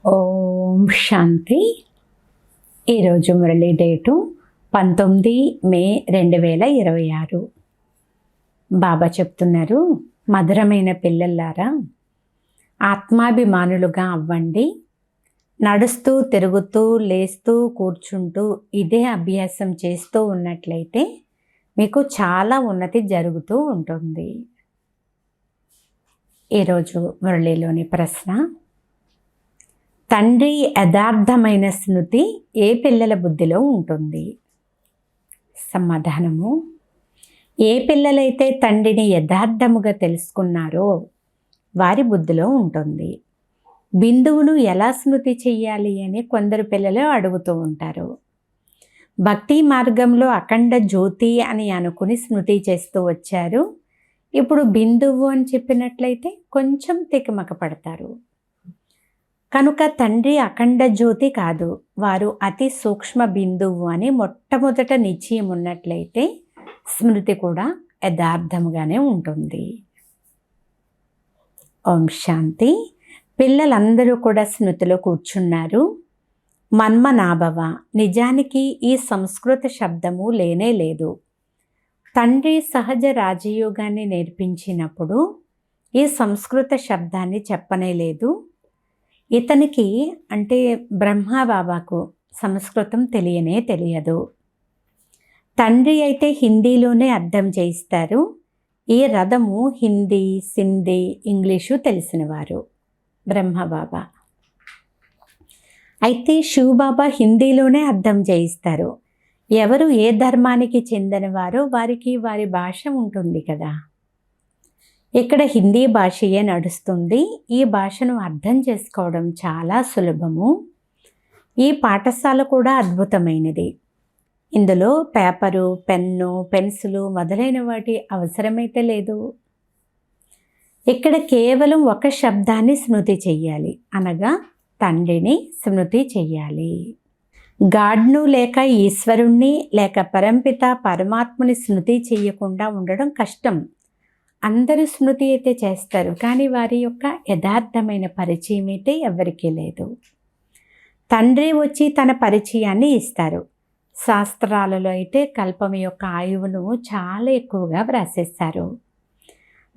ఓం శాంతి. ఈరోజు మురళి డేటు 19 మే 2026. బాబా చెప్తున్నారు, మధురమైన పిల్లల్లారా, ఆత్మాభిమానులుగా అవ్వండి. నడుస్తూ తిరుగుతూ లేస్తూ కూర్చుంటూ ఇదే అభ్యాసం చేస్తూ ఉన్నట్లయితే మీకు చాలా ఉన్నతి జరుగుతూ ఉంటుంది. ఈరోజు మురళిలోని ప్రశ్న: తండ్రి యథార్థమైన స్మృతి ఏ పిల్లల బుద్ధిలో ఉంటుంది? సమాధానము: ఏ పిల్లలైతే తండ్రిని యథార్థముగా తెలుసుకున్నారో వారి బుద్ధిలో ఉంటుంది. బిందువును ఎలా స్మృతి చెయ్యాలి అని కొందరు పిల్లలు అడుగుతూ ఉంటారు. భక్తి మార్గంలో అఖండ జ్యోతి అని అనుకుని స్మృతి చేస్తూ వచ్చారు. ఇప్పుడు బిందువు అని చెప్పినట్లయితే కొంచెం తికమక పడతారు. కనుక తండ్రి అఖండ జ్యోతి కాదు, వారు అతి సూక్ష్మ బిందువు అని మొట్టమొదట నిశ్చయం ఉన్నట్లయితే స్మృతి కూడా యథార్థముగానే ఉంటుంది. ఓం శాంతి. పిల్లలందరూ కూడా స్మృతిలో కూర్చున్నారు. మన్మనాభవ, నిజానికి ఈ సంస్కృత శబ్దము లేనే లేదు. తండ్రి సహజ రాజయోగాన్ని నేర్పించినప్పుడు ఈ సంస్కృత శబ్దాన్ని చెప్పనే లేదు. ఇతనికి అంటే బ్రహ్మబాబాకు సంస్కృతం తెలియదు. తండ్రి అయితే హిందీలోనే అర్థం చేయిస్తారు. ఈ రథము హిందీ, సింధీ, ఇంగ్లీషు తెలిసినవారు బ్రహ్మబాబా. అయితే శివబాబా హిందీలోనే అర్థం చేయిస్తారు. ఎవరు ఏ ధర్మానికి చెందినవారో వారికి వారి భాష ఉంటుంది కదా. ఇక్కడ హిందీ భాషయే నడుస్తుంది. ఈ భాషను అర్థం చేసుకోవడం చాలా సులభము. ఈ పాఠశాల కూడా అద్భుతమైనది. ఇందులో పేపరు, పెన్ను, పెన్సిలు మొదలైన వాటి అవసరమైతే లేదు. ఇక్కడ కేవలం ఒక శబ్దాన్ని స్మృతి చెయ్యాలి, అనగా తండ్రిని స్మృతి చెయ్యాలి. గాడ్ను లేక ఈశ్వరుణ్ణి లేక పరంపిత పరమాత్మని స్మృతి చెయ్యకుండా ఉండడం కష్టం. అందరూ స్మృతి అయితే చేస్తారు, కానీ వారి యొక్క యథార్థమైన పరిచయం అయితే ఎవరికీ లేదు. తండ్రి వచ్చి తన పరిచయాన్ని ఇస్తారు. శాస్త్రాలలో అయితే కల్పం యొక్క ఆయువును చాలా ఎక్కువగా వ్రాసేస్తారు.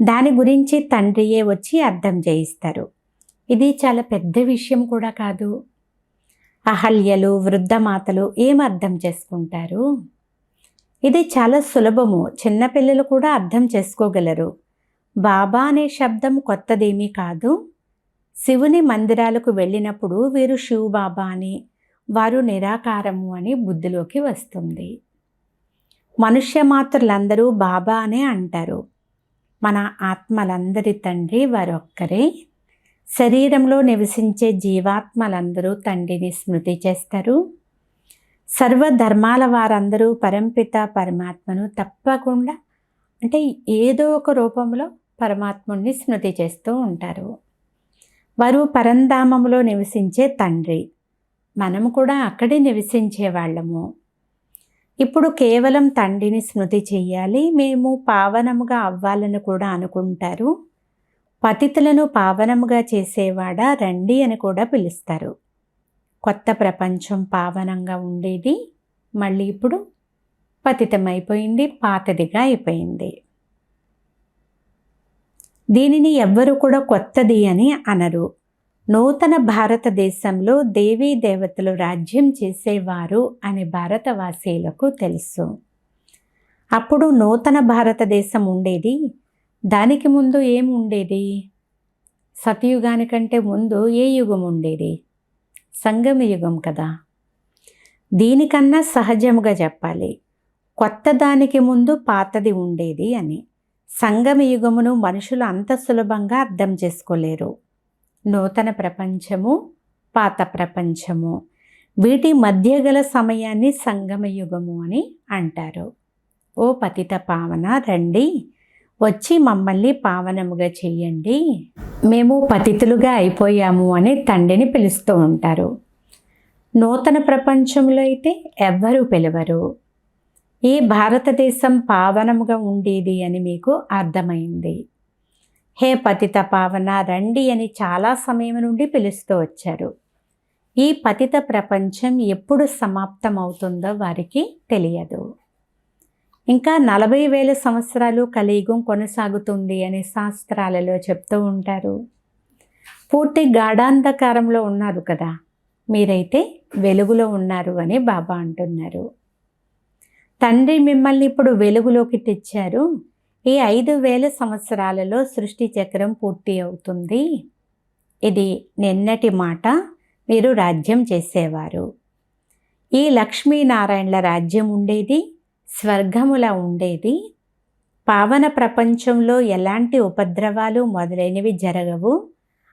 దాని గురించి తండ్రియే వచ్చి అర్థం చేయిస్తారు. ఇది చాలా పెద్ద విషయం కూడా కాదు. అహల్యలు, వృద్ధమాతలు ఏం అర్థం చేసుకుంటారు? ఇది చాలా సులభము. చిన్నపిల్లలు కూడా అర్థం చేసుకోగలరు. బాబా అనే శబ్దం కొత్తదేమీ కాదు. శివుని మందిరాలకు వెళ్ళినప్పుడు వీరు శివ బాబా అని, వారు నిరాకారము అని బుద్ధిలోకి వస్తుంది. మనుష్య మాతృలందరూ బాబా అనే అంటారు. మన ఆత్మలందరి తండ్రి వారొక్కరే. శరీరంలో నివసించే జీవాత్మలందరూ తండ్రిని స్మృతి చేస్తారు. సర్వధర్మాల వారందరూ పరంపిత పరమాత్మను తప్పకుండా అంటే ఏదో ఒక రూపంలో పరమాత్ముడిని స్మృతి చేస్తూ ఉంటారు. వారు పరంధామంలో నివసించే తండ్రి. మనము కూడా అక్కడే నివసించే వాళ్ళము. ఇప్పుడు కేవలం తండ్రిని స్మృతి చెయ్యాలి. మేము పావనముగా అవ్వాలని కూడా అనుకుంటారు. పతితులను పావనముగా చేసేవాడా రండి అని కూడా పిలుస్తారు. కొత్త ప్రపంచం పావనంగా ఉండేది, మళ్ళీ ఇప్పుడు పతితమైపోయింది, పాతదిగా అయిపోయింది. దీనిని ఎవ్వరు కూడా కొత్తది అని అనరు. నూతన భారతదేశంలో దేవీ దేవతలు రాజ్యం చేసేవారు అని భారతవాసీలకు తెలుసు. అప్పుడు నూతన భారతదేశం ఉండేది. దానికి ముందు ఏం ఉండేది? సతయుగానికంటే ముందు ఏ యుగం ఉండేది? సంగమ యుగం కదా. దీనికన్నా సహజముగా చెప్పాలి, కొత్త దానికి ముందు పాతది ఉండేది అని. సంగమ యుగమును మనుషులు అంత సులభంగా అర్థం చేసుకోలేరు. నూతన ప్రపంచము, పాత ప్రపంచము, వీటి మధ్య గల సమయాన్ని సంగమ యుగము అని అంటారు. ఓ పతిత పావన, రండి, వచ్చి మమ్మల్ని పావనముగా చెయ్యండి, మేము పతితులుగా అయిపోయాము అని తండ్రిని పిలుస్తూ ఉంటారు. నూతన ప్రపంచంలో అయితే ఎవ్వరూ పిలవరు. ఈ భారతదేశం పావనముగా ఉండేది అని మీకు అర్థమైంది. హే పతిత పావన రండి అని చాలా సమయం నుండి పిలుస్తూ వచ్చారు. ఈ పతిత ప్రపంచం ఎప్పుడు సమాప్తమవుతుందో వారికి తెలియదు. ఇంకా 40,000 సంవత్సరాలు కలియుగం కొనసాగుతుంది అని శాస్త్రాలలో చెప్తూ ఉంటారు. పూర్తి గాఢాంధకారంలో ఉన్నారు కదా, మీరైతే వెలుగులో ఉన్నారు అని బాబా అంటున్నారు. తండ్రి మిమ్మల్ని ఇప్పుడు వెలుగులోకి తెచ్చారు. ఈ 5,000 సంవత్సరాలలో సృష్టి చక్రం పూర్తి అవుతుంది. ఇది నిన్నటి మాట. మీరు రాజ్యం చేసేవారు. ఈ లక్ష్మీనారాయణల రాజ్యం ఉండేది, స్వర్గములా ఉండేది. పావన ప్రపంచంలో ఎలాంటి ఉపద్రవాలు మొదలైనవి జరగవు.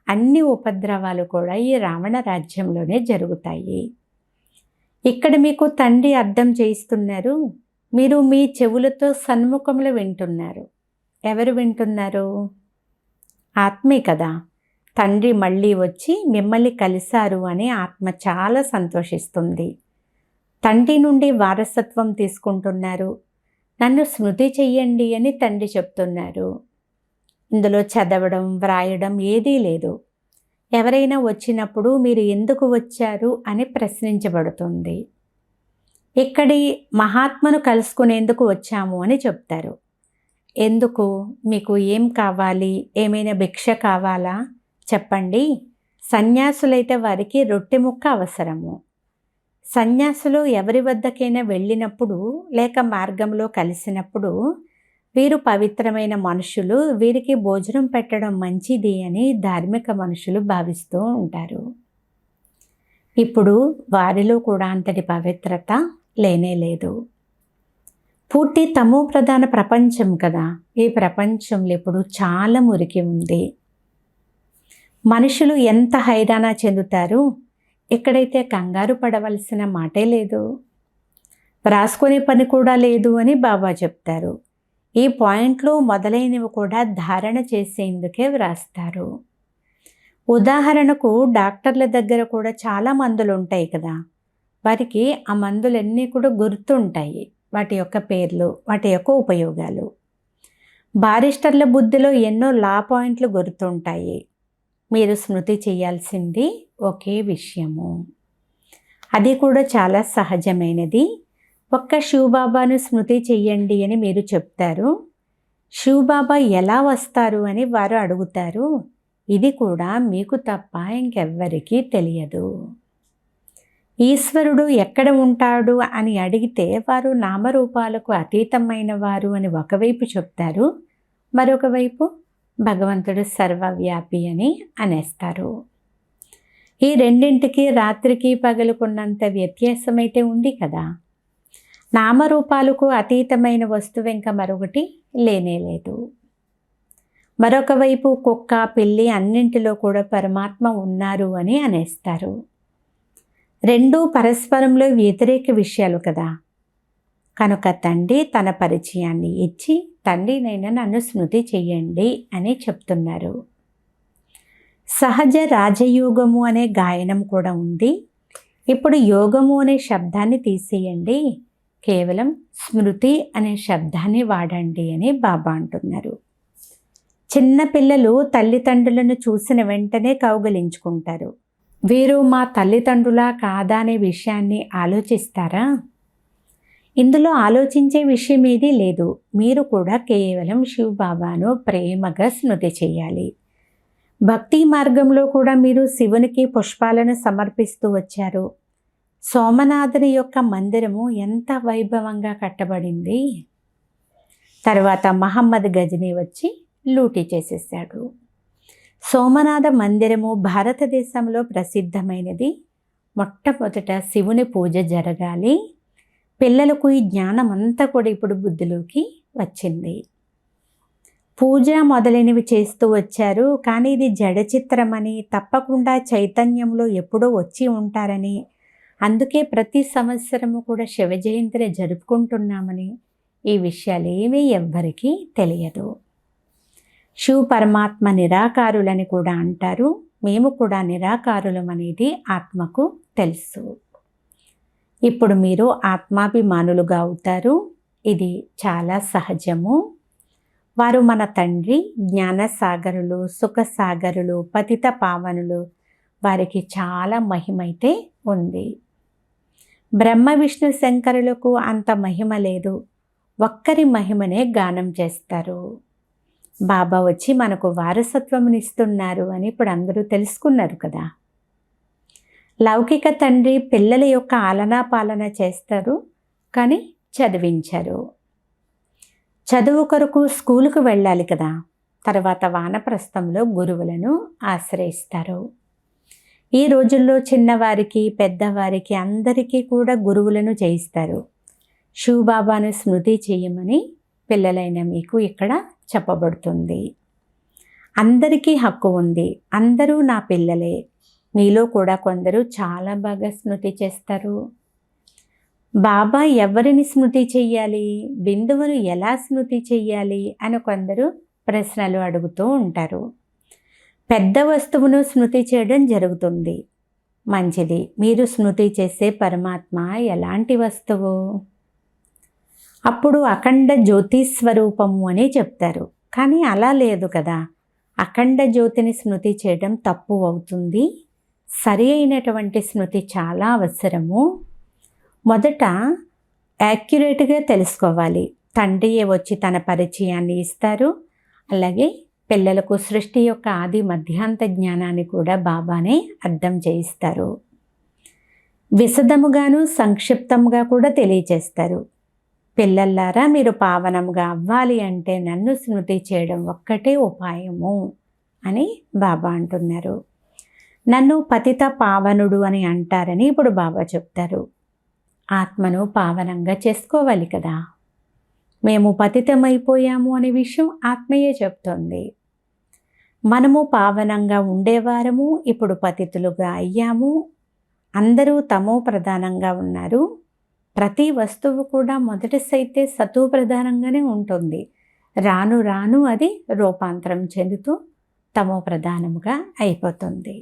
అన్ని ఉపద్రవాలు కూడా ఈ రావణ రాజ్యంలోనే జరుగుతాయి. ఇక్కడ మీకు తండ్రి అర్థం చేయిస్తున్నారు. మీరు మీ చెవులతో సన్ముఖంలో వింటున్నారు. ఎవరు వింటున్నారు? ఆత్మే కదా. తండ్రి మళ్ళీ వచ్చి మిమ్మల్ని కలిశారు అని ఆత్మ చాలా సంతోషిస్తుంది. తండ్రి నుండి వారసత్వం తీసుకుంటున్నారు. నన్ను స్మృతి చెయ్యండి అని తండ్రి చెప్తున్నారు. ఇందులో చదవడం, వ్రాయడం ఏదీ లేదు. ఎవరైనా వచ్చినప్పుడు మీరు ఎందుకు వచ్చారు అని ప్రశ్నించబడుతుంది. ఇక్కడి మహాత్మను కలుసుకునేందుకు వచ్చాము అని చెప్తారు. ఎందుకు? మీకు ఏం కావాలి? ఏమైనా భిక్ష కావాలా? చెప్పండి. సన్యాసులైతే వారికి రొట్టె ముక్క అవసరము. సన్యాసులు ఎవరి వద్దకైనా వెళ్ళినప్పుడు లేక మార్గంలో కలిసినప్పుడు వీరు పవిత్రమైన మనుషులు, వీరికి భోజనం పెట్టడం మంచిది అని ధార్మిక మనుషులు భావిస్తూ ఉంటారు. ఇప్పుడు వారిలో కూడా అంతటి పవిత్రత లేనే లేదు. పూర్తి తమో ప్రధాన ప్రపంచం కదా. ఈ ప్రపంచంలో ఇప్పుడు చాలా మురికి ఉంది. మనుషులు ఎంత హైరాణ చెందుతారు. ఎక్కడైతే కంగారు పడవలసిన మాటే లేదు, వ్రాసుకునే పని కూడా లేదు అని బాబా చెప్తారు. ఈ పాయింట్లు మొదలైనవి కూడా ధారణ చేసేందుకే వ్రాస్తారు. ఉదాహరణకు డాక్టర్ల దగ్గర కూడా చాలా మందులు ఉంటాయి కదా. వారికి ఆ మందులన్నీ కూడా గుర్తుంటాయి, వాటి యొక్క పేర్లు, వాటి యొక్క ఉపయోగాలు. బారిస్టర్ల బుద్ధిలో ఎన్నో లా పాయింట్లు గుర్తుంటాయి. మీరు స్మృతి చేయాల్సింది ఒకే విషయము. అది కూడా చాలా సహజమైనది. ఒక్క శివబాబాను స్మృతి చెయ్యండి అని మీరు చెప్తారు. శివబాబా ఎలా వస్తారు అని వారు అడుగుతారు. ఇది కూడా మీకు తప్ప ఇంకెవ్వరికీ తెలియదు. ఈశ్వరుడు ఎక్కడ ఉంటాడు అని అడిగితే వారు నామరూపాలకు అతీతమైన వారు అని ఒకవైపు చెప్తారు, మరొక వైపు భగవంతుడు సర్వవ్యాపి అని అనేస్తారు. ఈ రెండింటికి రాత్రికి పగలుకున్నంత వ్యత్యాసమైతే ఉంది కదా. నామరూపాలకు అతీతమైన వస్తువు ఇంకా మరొకటి లేనేలేదు. మరొక వైపు కుక్క, పిల్లి అన్నింటిలో కూడా పరమాత్మ ఉన్నారు అని అనేస్తారు. రెండూ పరస్పరంలో వ్యతిరేక విషయాలు కదా. కనుక తండ్రి తన పరిచయాన్ని ఇచ్చి, తండ్రినైనా నన్ను స్మృతి చెయ్యండి అని చెప్తున్నారు. సహజ రాజయోగము అనే గాయనం కూడా ఉంది. ఇప్పుడు యోగము అనే శబ్దాన్ని తీసేయండి, కేవలం స్మృతి అనే శబ్దాన్ని వాడండి అని బాబా అంటున్నారు. చిన్న పిల్లలు తల్లిదండ్రులను చూసిన వెంటనే కౌగలించుకుంటారు. వీరు మా తల్లిదండ్రులా కాదా అనే విషయాన్ని ఆలోచిస్తారా? ఇందులో ఆలోచించే విషయం ఏదీ లేదు. మీరు కూడా కేవలం శివబాబాను ప్రేమగా స్మృతి చేయాలి. భక్తి మార్గంలో కూడా మీరు శివునికి పుష్పాలను సమర్పిస్తూ వచ్చారు. సోమనాథుని యొక్క మందిరము ఎంత వైభవంగా కట్టబడింది. తర్వాత మహమ్మద్ గజనీ వచ్చి లూటీ చేసేసాడు. సోమనాథ మందిరము భారతదేశంలో ప్రసిద్ధమైనది. మొట్టమొదట శివుని పూజ జరగాలి. పిల్లలకు ఈ జ్ఞానం అంతా కూడా ఇప్పుడు బుద్ధిలోకి వచ్చింది. పూజ మొదలైనవి చేస్తూ వచ్చారు. కానీ ఇది జడ చిత్రమని, తప్పకుండా చైతన్యంలో ఎప్పుడో వచ్చి ఉంటారని, అందుకే ప్రతి సంవత్సరము కూడా శివ జయంతిని జరుపుకుంటున్నామని ఈ విషయాలు ఏమీ ఎవ్వరికీ తెలియదు. శివ పరమాత్మ నిరాకారులని కూడా అంటారు. మేము కూడా నిరాకారులం అనేది ఆత్మకు తెలుసు. ఇప్పుడు మీరు ఆత్మాభిమానులుగా అవుతారు. ఇది చాలా సహజము. వారు మన తండ్రి జ్ఞానసాగరులు, సుఖసాగరులు, పతిత పావనులు, వారికి చాలా మహిమైతే ఉంది. బ్రహ్మ విష్ణు శంకరులకు అంత మహిమ లేదు. ఒక్కరి మహిమనే గానం చేస్తారు. బాబా వచ్చి మనకు వారసత్వమునిస్తున్నారు అని ఇప్పుడు అందరూ తెలుసుకున్నారు కదా. లౌకిక తండ్రి పిల్లల యొక్క ఆలనా పాలన చేస్తారు, కానీ చదివించరు. చదువు కొరకు స్కూలుకు వెళ్ళాలి కదా. తర్వాత వానప్రస్థంలో గురువులను ఆశ్రయిస్తారు. ఈ రోజుల్లో చిన్నవారికి పెద్దవారికి అందరికీ కూడా గురువులను చేయిస్తారు. శివబాబాను స్మృతి చేయమని పిల్లలైన మీకు ఇక్కడ చెప్పబడుతుంది. అందరికీ హక్కు ఉంది. అందరూ నా పిల్లలే. మీలో కూడా కొందరు చాలా బాగా స్మృతి చేస్తారు. బాబా ఎవరిని స్మృతి చెయ్యాలి, బిందువును ఎలా స్మృతి చెయ్యాలి అని కొందరు ప్రశ్నలు అడుగుతూ ఉంటారు. పెద్ద వస్తువును స్మృతి చేయడం జరుగుతుంది. మంచిది. మీరు స్మృతి చేసే పరమాత్మ ఎలాంటి వస్తువు? అప్పుడు అఖండ జ్యోతి స్వరూపము అని చెప్తారు. కానీ అలా లేదు కదా. అఖండ జ్యోతిని స్మృతి చేయడం తప్పు అవుతుంది. సరి అయినటువంటి స్మృతి చాలా అవసరము. మొదట యాక్యురేట్గా తెలుసుకోవాలి. తండ్రియే వచ్చి తన పరిచయాన్ని ఇస్తారు. అలాగే పిల్లలకు సృష్టి యొక్క ఆది మధ్యాంత జ్ఞానాన్ని కూడా బాబానే అర్థం చేయిస్తారు. విశదముగాను సంక్షిప్తంగా కూడా తెలియచేస్తారు. పిల్లల్లారా, మీరు పావనంగా అవ్వాలి అంటే నన్ను స్మృతి చేయడం ఒక్కటే ఉపాయము అని బాబా అంటున్నారు. నన్ను పతిత పావనుడు అని అంటారని ఇప్పుడు బాబా చెప్తారు. ఆత్మను పావనంగా చేసుకోవాలి కదా. మేము పతితమైపోయాము అనే విషయం ఆత్మయే చెప్తోంది. మనము పావనంగా ఉండేవారము, ఇప్పుడు పతితులుగా అయ్యాము. అందరూ తమో ప్రధానంగా ఉన్నారు. ప్రతి వస్తువు కూడా మొదటిసైతే సతో ప్రధానంగానే ఉంటుంది. రాను రాను అది రూపాంతరం చెందుతూ తమో ప్రధానముగా అయిపోతుంది.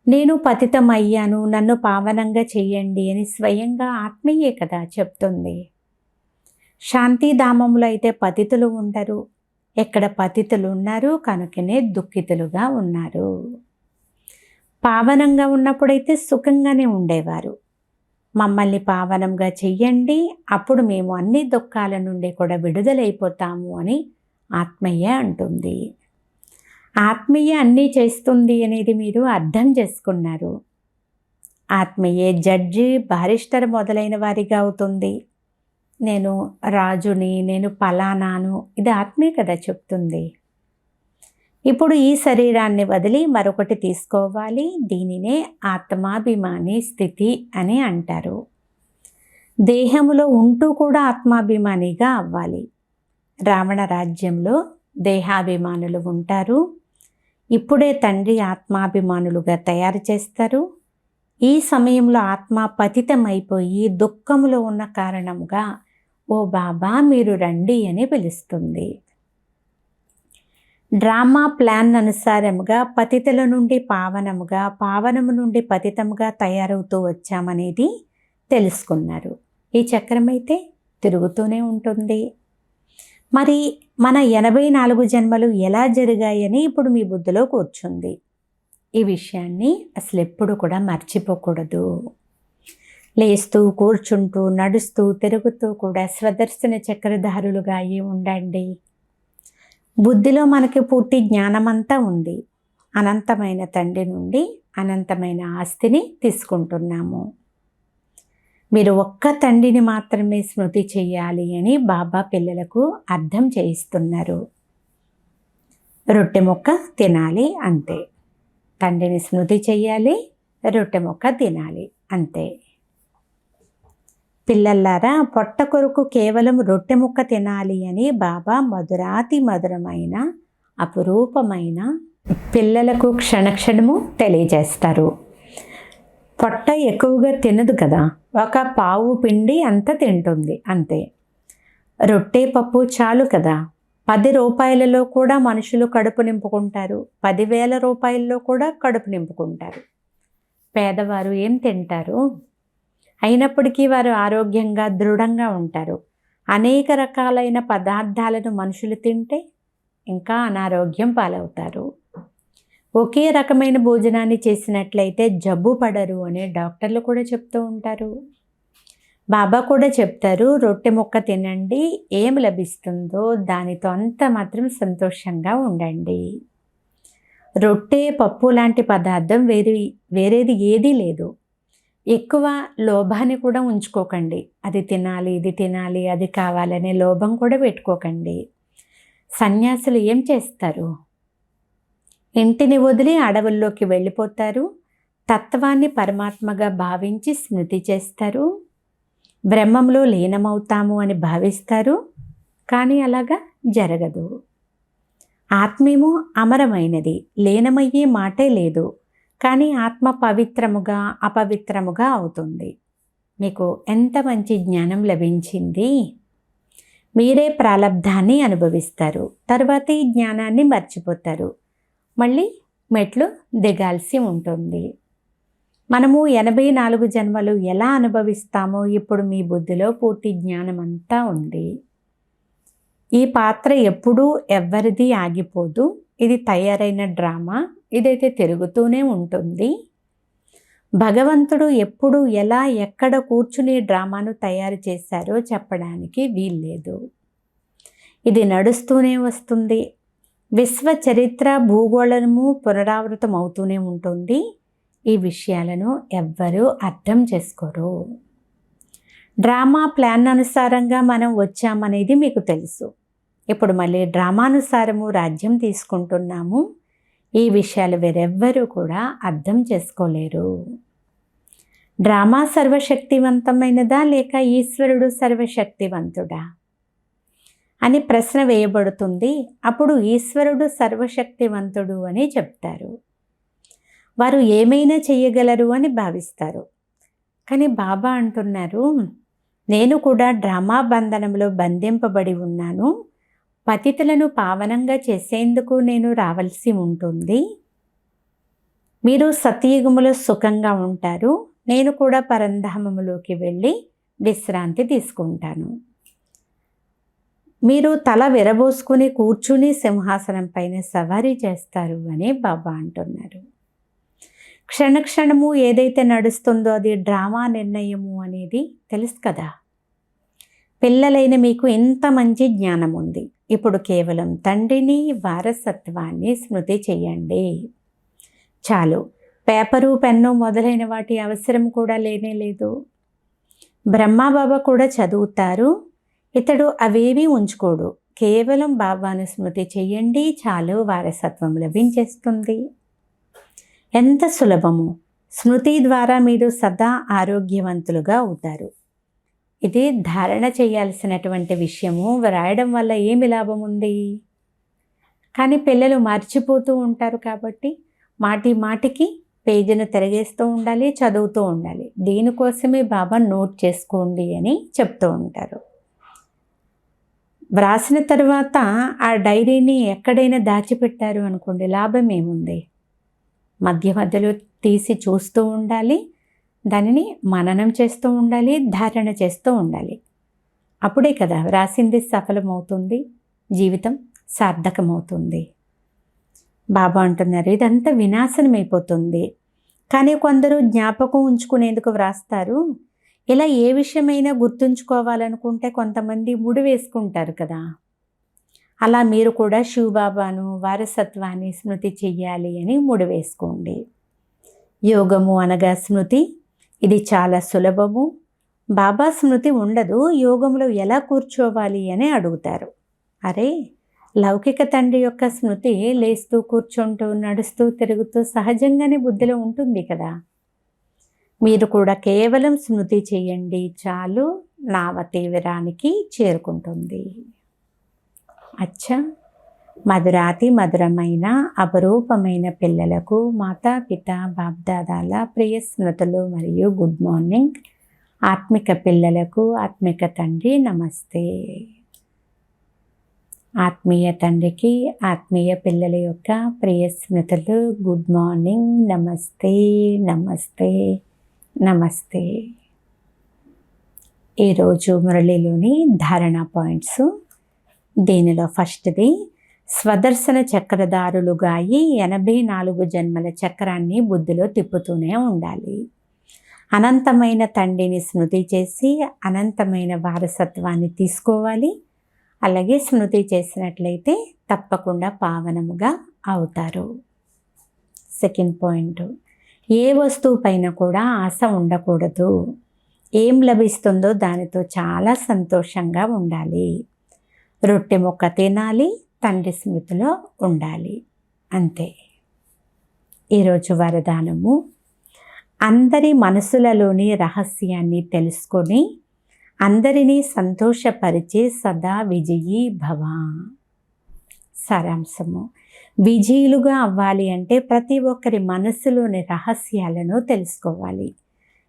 నేను పతితం అయ్యాను, నన్ను పావనంగా చెయ్యండి అని స్వయంగా ఆత్మయే కదా చెప్తుంది. శాంతిధామంలో అయితే పతితులు ఉండరు. ఎక్కడ పతితులు ఉన్నారు కనుకనే దుఃఖితులుగా ఉన్నారు. పావనంగా ఉన్నప్పుడైతే సుఖంగానే ఉండేవారు. మమ్మల్ని పావనంగా చెయ్యండి, అప్పుడు మేము అన్ని దుఃఖాల నుండి కూడా విడుదలైపోతాము అని ఆత్మయ్య అంటుంది. ఆత్మయ్య అన్నీ చేస్తుంది అనేది మీరు అర్థం చేసుకున్నారు. ఆత్మయ్యే జడ్జి, బారిస్టర్ మొదలైన వారిగా అవుతుంది. నేను రాజుని, నేను ఫలానాను, ఇది ఆత్మే కదా చెప్తుంది. ఇప్పుడు ఈ శరీరాన్ని వదిలి మరొకటి తీసుకోవాలి. దీనినే ఆత్మాభిమాని స్థితి అని అంటారు. దేహములో ఉంటూ కూడా ఆత్మాభిమానిగా అవ్వాలి. రావణ రాజ్యంలో దేహాభిమానులు ఉంటారు. ఇప్పుడే తండ్రి ఆత్మాభిమానులుగా తయారు చేస్తారు. ఈ సమయంలో ఆత్మ పతితమైపోయి దుఃఖములో ఉన్న కారణంగా ఓ బాబా మీరు రండి అని పిలుస్తుంది. డ్రామా ప్లాన్ అనుసారముగా పతితుల నుండి పావనముగా, పావనము నుండి పతితముగా తయారవుతూ వచ్చామనేది తెలుసుకున్నారు. ఈ చక్రం అయితే తిరుగుతూనే ఉంటుంది. మరి మన 84 జన్మలు ఎలా జరిగాయని ఇప్పుడు మీ బుద్ధిలో కూర్చుంది. ఈ విషయాన్ని అసలు ఎప్పుడు కూడా మర్చిపోకూడదు. లేస్తూ, కూర్చుంటూ, నడుస్తూ, తిరుగుతూ కూడా స్వదర్శన చక్రధారులుగా అయి ఉండండి. బుద్ధిలో మనకి పూర్తి జ్ఞానమంతా ఉంది. అనంతమైన తండ్రి నుండి అనంతమైన ఆస్తిని తీసుకుంటున్నాము. మీరు ఒక్క తండ్రిని మాత్రమే స్మృతి చెయ్యాలి అని బాబా పిల్లలకు అర్థం చేయిస్తున్నారు. రొట్టె ముక్క తినాలి అంతే. తండ్రిని స్మృతి చెయ్యాలి, రొట్టె ముక్క తినాలి అంతే. పిల్లల్లారా, పొట్ట కొరకు కేవలం రొట్టె ముక్క తినాలి అని బాబా మధురాతి మధురమైన అపురూపమైన పిల్లలకు క్షణక్షణము తెలియజేస్తారు. పొట్ట ఎక్కువగా తినదు కదా, ఒక పావు పిండి అంత తింటుంది అంతే. రొట్టె పప్పు చాలు కదా. 10 రూపాయలలో కూడా మనుషులు కడుపు నింపుకుంటారు. 10,000 రూపాయల్లో కూడా కడుపు నింపుకుంటారు. పేదవారు ఏం తింటారు? అయినప్పటికీ వారు ఆరోగ్యంగా దృఢంగా ఉంటారు. అనేక రకాలైన పదార్థాలను మనుషులు తింటే ఇంకా అనారోగ్యం పాలవుతారు. ఒకే రకమైన భోజనాన్ని చేసినట్లయితే జబ్బు పడరు అని డాక్టర్లు కూడా చెప్తూ ఉంటారు. బాబా కూడా చెప్తారు, రొట్టె ముక్క తినండి, ఏం లభిస్తుందో దానితో అంత మాత్రం సంతోషంగా ఉండండి. రొట్టె, పప్పు లాంటి పదార్థం వేరేది ఏదీ లేదు. ఎక్కువ లోభాన్ని కూడా ఉంచుకోకండి. అది తినాలి, ఇది తినాలి, అది కావాలనే లోభం కూడా పెట్టుకోకండి. సన్యాసులు ఏం చేస్తారు? ఇంటిని వదిలి అడవుల్లోకి వెళ్ళిపోతారు. తత్వాన్ని పరమాత్మగా భావించి స్మృతి చేస్తారు. బ్రహ్మంలో లీనమవుతాము అని భావిస్తారు. కానీ అలాగా జరగదు. ఆత్మేమో అమరమైనది, లీనమయ్యే మాటే లేదు. కానీ ఆత్మ పవిత్రముగా అపవిత్రముగా అవుతుంది. మీకు ఎంత మంచి జ్ఞానం లభించింది. మీరే ప్రాలబ్ధాన్ని అనుభవిస్తారు. తర్వాత ఈ జ్ఞానాన్ని మర్చిపోతారు. మళ్ళీ మెట్లు దిగాల్సి ఉంటుంది. మనము 84 జన్మలు ఎలా అనుభవిస్తామో ఇప్పుడు మీ బుద్ధిలో పూర్తి జ్ఞానం అంతా ఉంది. ఈ పాత్ర ఎప్పుడూ ఎవ్వరిది ఆగిపోదు. ఇది తయారైన డ్రామా. ఇదైతే తిరుగుతూనే ఉంటుంది. భగవంతుడు ఎప్పుడు ఎలా ఎక్కడ కూర్చుని డ్రామాను తయారు చేశారో చెప్పడానికి వీల్లేదు. ఇది నడుస్తూనే వస్తుంది. విశ్వ చరిత్ర భూగోళము పునరావృతం అవుతూనే ఉంటుంది. ఈ విషయాలను ఎవ్వరూ అర్థం చేసుకోరు. డ్రామా ప్లాన్ అనుసారంగా మనం వచ్చామనేది మీకు తెలుసు. ఇప్పుడు మళ్ళీ డ్రామానుసారము రాజ్యం తీసుకుంటున్నాము. ఈ విషయాలు వేరెవ్వరూ కూడా అర్థం చేసుకోలేరు. డ్రామా సర్వశక్తివంతమైనదా లేక ఈశ్వరుడు సర్వశక్తివంతుడా అని ప్రశ్న వేయబడుతుంది. అప్పుడు ఈశ్వరుడు సర్వశక్తివంతుడు అని చెప్తారు. వారు ఏమైనా చేయగలరు అని భావిస్తారు. కానీ బాబా అంటున్నారు, నేను కూడా డ్రామా బంధనంలో బంధింపబడి ఉన్నాను. పతితులను పావనంగా చేసేందుకు నేను రావాల్సి ఉంటుంది. మీరు సత్యయుగములో సుఖంగా ఉంటారు. నేను కూడా పరంధామములోకి వెళ్ళి విశ్రాంతి తీసుకుంటాను. మీరు తల విరబోసుకుని కూర్చుని సింహాసనం పైన సవారీ చేస్తారు అని బాబా అంటున్నారు. క్షణక్షణము ఏదైతే నడుస్తుందో అది డ్రామా నిర్ణయము అనేది తెలుసు కదా. పిల్లలైన మీకు ఇంత మంచి జ్ఞానం ఉంది. ఇప్పుడు కేవలం తండ్రిని వారసత్వాన్ని స్మృతి చేయండి చాలు. పేపరు పెన్ను మొదలైన వాటి అవసరం కూడా లేనే లేదు. బ్రహ్మాబాబా కూడా చదువుతారు. ఇతడు అవేవీ ఉంచుకోడు. కేవలం బాబాను స్మృతి చెయ్యండి చాలు, వారసత్వం లభించేస్తుంది. ఎంత సులభము. స్మృతి ద్వారా మీరు సదా ఆరోగ్యవంతులుగా అవుతారు. ఇది ధారణ చేయాల్సినటువంటి విషయము. వ్రాయడం వల్ల ఏమి లాభం ఉంది? కానీ పిల్లలు మర్చిపోతూ ఉంటారు కాబట్టి మాటి మాటికి పేజీని తిరగేస్తూ ఉండాలి, చదువుతూ ఉండాలి. దీనికోసమే బాబా నోట్ చేసుకోండి అని చెప్తూ ఉంటారు. వ్రాసిన తర్వాత ఆ డైరీని ఎక్కడైనా దాచిపెట్టారు అనుకోండి, లాభం ఏముంది? మధ్య మధ్యలో తీసి చూస్తూ ఉండాలి, దానిని మననం చేస్తూ ఉండాలి, ధారణ చేస్తూ ఉండాలి. అప్పుడే కదా వ్రాసింది సఫలమవుతుంది, జీవితం సార్థకమవుతుంది. బాబా అంటున్నారు ఇదంతా వినాశనం అయిపోతుంది. కానీ కొందరు జ్ఞాపకం ఉంచుకునేందుకు వ్రాస్తారు. ఇలా ఏ విషయమైనా గుర్తుంచుకోవాలనుకుంటే కొంతమంది ముడి వేసుకుంటారు కదా. అలా మీరు కూడా శివబాబాను వారసత్వాన్ని స్మృతి చెయ్యాలి అని ముడి వేసుకోండి. యోగము అనగా స్మృతి. ఇది చాలా సులభము. బాబా స్మృతి ఉండదు. యోగంలో ఎలా కూర్చోవాలి అని అడుగుతారు. అరే, లౌకిక తండ్రి యొక్క స్మృతి లేస్తూ కూర్చుంటూ నడుస్తూ తిరుగుతూ సహజంగానే బుద్ధిలో ఉంటుంది కదా. మీరు కూడా కేవలం స్మృతి చేయండి చాలు, నావ తీవ్రానికి చేరుకుంటుంది. అచ్చా, మధురాతి మధురమైన అపరూపమైన పిల్లలకు మాతాపిత బాప్దాదాల ప్రియ స్మృతులు మరియు గుడ్ మార్నింగ్. ఆత్మిక పిల్లలకు ఆత్మిక తండ్రి నమస్తే. ఆత్మీయ తండ్రికి ఆత్మీయ పిల్లల యొక్క ప్రియ స్మృతులు గుడ్ మార్నింగ్. నమస్తే నమస్తే నమస్తే. ఈరోజు మురళిలోని ధారణ పాయింట్స్. దీనిలో ఫస్ట్ది, స్వదర్శన చక్రధారులుగా అయి 84 జన్మల చక్రాన్ని బుద్ధిలో తిప్పుతూనే ఉండాలి. అనంతమైన తండ్రిని స్మృతి చేసి అనంతమైన వారసత్వాన్ని తీసుకోవాలి. అలాగే స్మృతి చేసినట్లయితే తప్పకుండా పావనముగా అవుతారు. సెకండ్ పాయింట్, ఏ వస్తువు పైన కూడా ఆశ ఉండకూడదు. ఏం లభిస్తుందో దానితో చాలా సంతోషంగా ఉండాలి. రొట్టె ముక్క తినాలి, తండ్రి స్మృతిలో ఉండాలి, అంతే. ఈరోజు వరదానము, అందరి మనసులలోని రహస్యాన్ని తెలుసుకొని అందరినీ సంతోషపరిచే సదా విజయీ భవ. సారాంశము, విజయులుగా అవ్వాలి అంటే ప్రతి ఒక్కరి మనసులోని రహస్యాలను తెలుసుకోవాలి.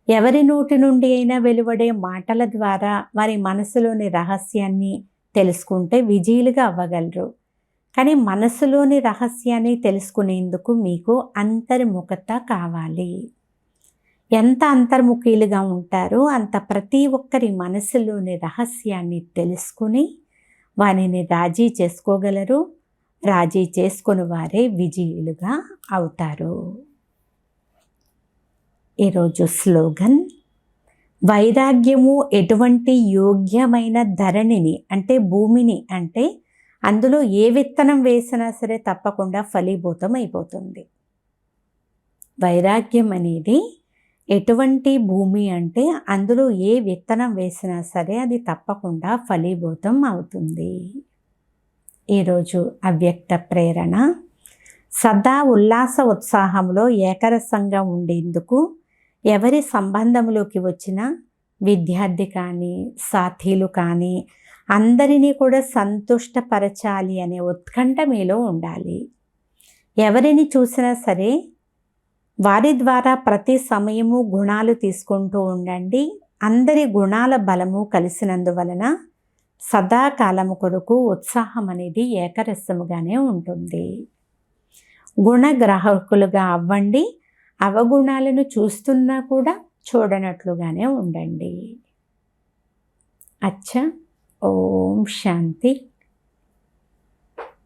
ఎవరి నోటి నుండి అయినా వెలువడే మాటల ద్వారా వారి మనసులోని రహస్యాన్ని తెలుసుకుంటే విజయులుగా అవ్వగలరు. కానీ మనసులోని రహస్యాన్ని తెలుసుకునేందుకు మీకు అంతర్ముఖత కావాలి. ఎంత అంతర్ముఖీలుగా ఉంటారో అంత ప్రతి ఒక్కరి మనసులోని రహస్యాన్ని తెలుసుకుని వారిని రాజీ చేసుకోగలరు. రాజీ చేసుకుని వారే విజయులుగా అవుతారు. ఈరోజు స్లోగన్, వైరాగ్యము ఎటువంటి యోగ్యమైన ధరణిని అంటే భూమిని అంటే అందులో ఏ విత్తనం వేసినా సరే తప్పకుండా ఫలీభూతం అయిపోతుంది. వైరాగ్యం అనేది ఎటువంటి భూమి అంటే అందులో ఏ విత్తనం వేసినా సరే అది తప్పకుండా ఫలీభూతం అవుతుంది. ఈరోజు అవ్యక్త ప్రేరణ, సదా ఉల్లాస ఉత్సాహంలో ఏకరసంగా ఉండేందుకు ఎవరి సంబంధంలోకి వచ్చినా విద్యార్థి కానీ సాథీలు కానీ అందరినీ కూడా సంతుష్టపరచాలి అనే ఉత్కంఠ మీలో ఉండాలి. ఎవరిని చూసినా సరే వారి ద్వారా ప్రతి సమయము గుణాలు తీసుకుంటూ ఉండండి. అందరి గుణాల బలము కలిసినందువలన సదాకాలము కొరకు ఉత్సాహం అనేది ఏకరసముగానే ఉంటుంది. గుణగ్రాహకులుగా అవ్వండి. అవగుణాలను చూస్తున్నా కూడా చూడనట్లుగానే ఉండండి. అచ్చా, ఓం శాంతి.